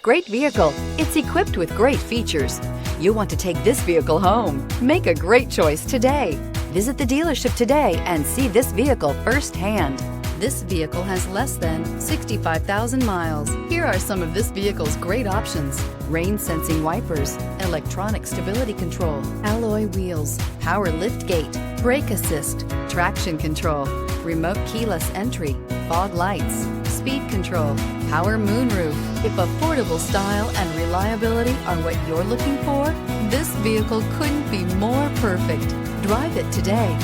Great vehicle. It's equipped with great features. You want to take this vehicle home. Make a great choice today. Visit the dealership today and see this vehicle firsthand. This vehicle has less than 65,000 miles. Here are some of this vehicle's great options: rain sensing wipers, electronic stability control, alloy wheels, power liftgate, brake assist, traction control, remote keyless entry, fog lights, speed control, power moonroof. If affordable style and reliability are what you're looking for, this vehicle couldn't be more perfect. Drive it today.